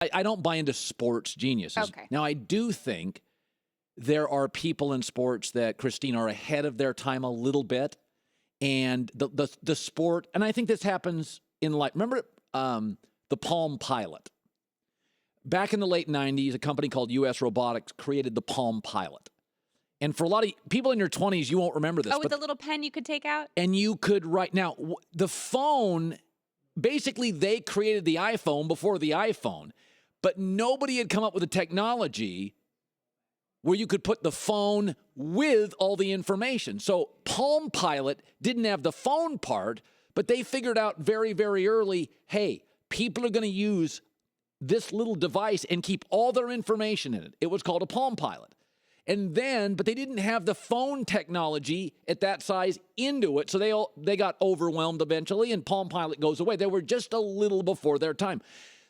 I don't buy into sports geniuses. Okay. Now, I do think there are people in sports that, Kristine, are ahead of their time a little bit. And the sport, and I think this happens in life. Remember the Palm Pilot? Back in the late 90s, a company called US Robotics created the Palm Pilot. And for a lot of people in your 20s, you won't remember this. Oh, with the little pen you could take out? And you could write. Now, the phone, basically they created the iPhone before the iPhone, but nobody had come up with a technology where you could put the phone with all the information. So Palm Pilot didn't have the phone part, but they figured out very, very early, hey, people are going to use this little device and keep all their information in it. It was called a Palm Pilot. And then, but they didn't have the phone technology at that size into it, so they got overwhelmed eventually, and Palm Pilot goes away. They were just a little before their time.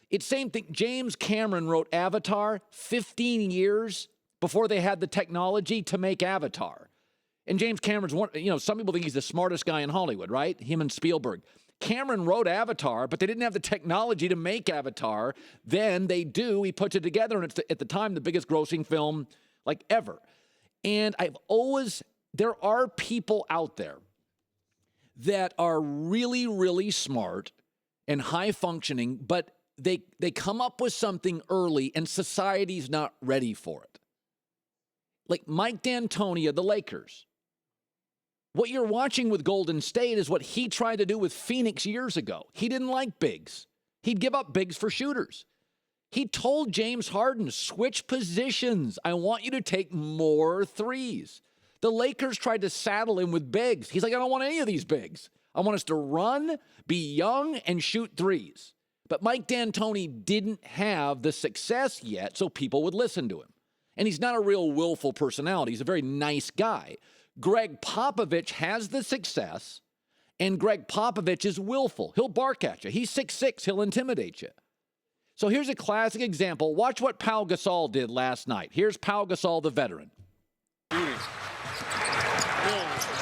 It's same thing. James Cameron wrote Avatar 15 years before they had the technology to make Avatar. And James Cameron's one, some people think he's the smartest guy in Hollywood, right? Him and Spielberg. Cameron wrote Avatar, but they didn't have the technology to make Avatar. Then they do. He puts it together, and it's at the time the biggest grossing film like ever. And there are people out there that are really, really smart and high functioning, but they come up with something early and society's not ready for it. Like Mike D'Antoni of the Lakers. What you're watching with Golden State is what he tried to do with Phoenix years ago. He didn't like bigs. He'd give up bigs for shooters. He told James Harden, switch positions. I want you to take more threes. The Lakers tried to saddle him with bigs. He's like, I don't want any of these bigs. I want us to run, be young, and shoot threes. But Mike D'Antoni didn't have the success yet, so people would listen to him. And he's not a real willful personality. He's a very nice guy. Greg Popovich has the success, and Greg Popovich is willful. He'll bark at you. He's 6'6". He'll intimidate you. So here's a classic example. Watch what Pau Gasol did last night. Here's Pau Gasol, the veteran. Mills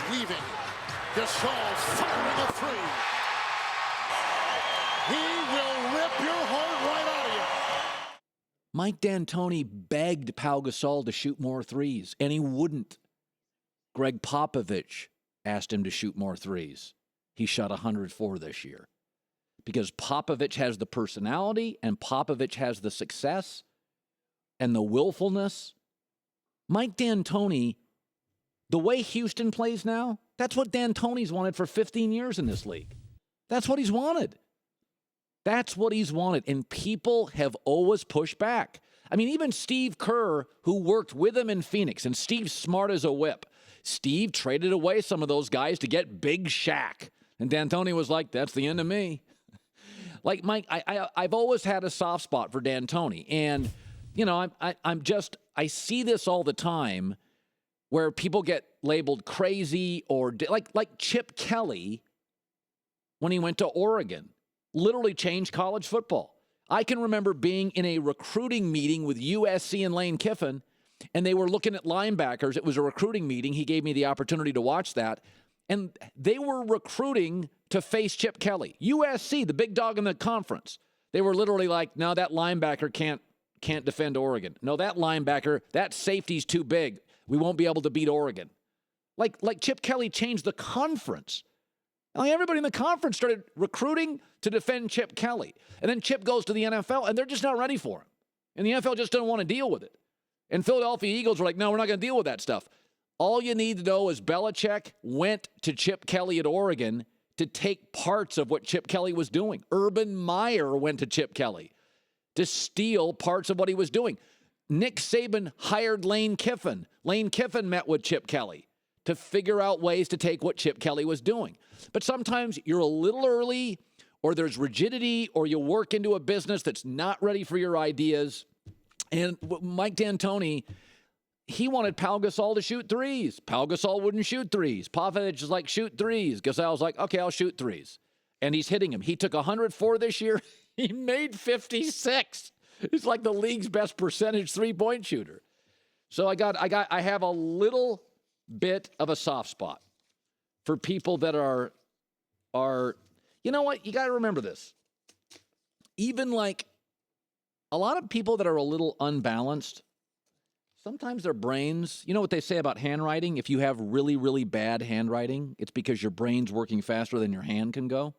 weaving. Gasol firing a three. He will rip your heart right out of you. Mike D'Antoni begged Pau Gasol to shoot more threes, and he wouldn't. Greg Popovich asked him to shoot more threes. He shot 104 this year. Because Popovich has the personality and Popovich has the success and the willfulness. Mike D'Antoni, the way Houston plays now, that's what D'Antoni's wanted for 15 years in this league. That's what he's wanted. That's what he's wanted. And people have always pushed back. I mean, even Steve Kerr, who worked with him in Phoenix, and Steve's smart as a whip. Steve traded away some of those guys to get Big Shaq. And D'Antoni was like, that's the end of me. Like, Mike, I've always had a soft spot for D'Antoni. And, I see this all the time where people get labeled crazy or like Chip Kelly when he went to Oregon, literally changed college football. I can remember being in a recruiting meeting with USC and Lane Kiffin, and they were looking at linebackers. It was a recruiting meeting. He gave me the opportunity to watch that. And they were recruiting to face Chip Kelly. USC, the big dog in the conference. They were literally like, no, that linebacker can't defend Oregon. No, that safety's too big. We won't be able to beat Oregon. Like Chip Kelly changed the conference. Like everybody in the conference started recruiting to defend Chip Kelly. And then Chip goes to the NFL, and they're just not ready for him. And the NFL just doesn't want to deal with it. And Philadelphia Eagles were like, no, we're not going to deal with that stuff. All you need to know is Belichick went to Chip Kelly at Oregon to take parts of what Chip Kelly was doing. Urban Meyer went to Chip Kelly to steal parts of what he was doing. Nick Saban hired Lane Kiffin. Lane Kiffin met with Chip Kelly to figure out ways to take what Chip Kelly was doing. But sometimes you're a little early, or there's rigidity, or you work into a business that's not ready for your ideas. And Mike D'Antoni, he wanted Pau Gasol to shoot threes. Pau Gasol wouldn't shoot threes. Popovich is like, shoot threes. Gasol's like, okay, I'll shoot threes. And he's hitting him. He took 104 this year. He made 56. He's like the league's best percentage three-point shooter. So I have a little bit of a soft spot for people that are, you know what? You got to remember this. Even like a lot of people that are a little unbalanced, sometimes their brains, you know what they say about handwriting? If you have really, really bad handwriting, it's because your brain's working faster than your hand can go.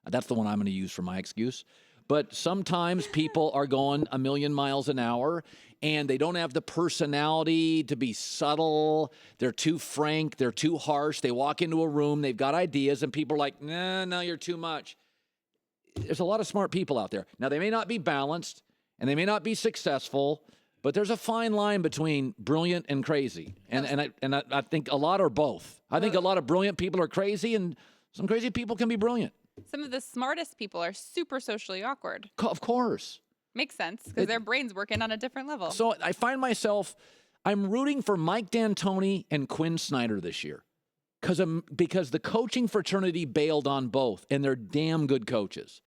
That's the one I'm going to use for my excuse. But sometimes people are going a million miles an hour and they don't have the personality to be subtle. They're too frank. They're too harsh. They walk into a room, they've got ideas, and people are like, nah, no, you're too much. There's a lot of smart people out there. Now, they may not be balanced and they may not be successful, but there's a fine line between brilliant and crazy. And I think a lot are both. I think a lot of brilliant people are crazy, and some crazy people can be brilliant. Some of the smartest people are super socially awkward. Of course. Makes sense, because their brain's working on a different level. So I find myself, I'm rooting for Mike D'Antoni and Quinn Snyder this year because the coaching fraternity bailed on both, and they're damn good coaches.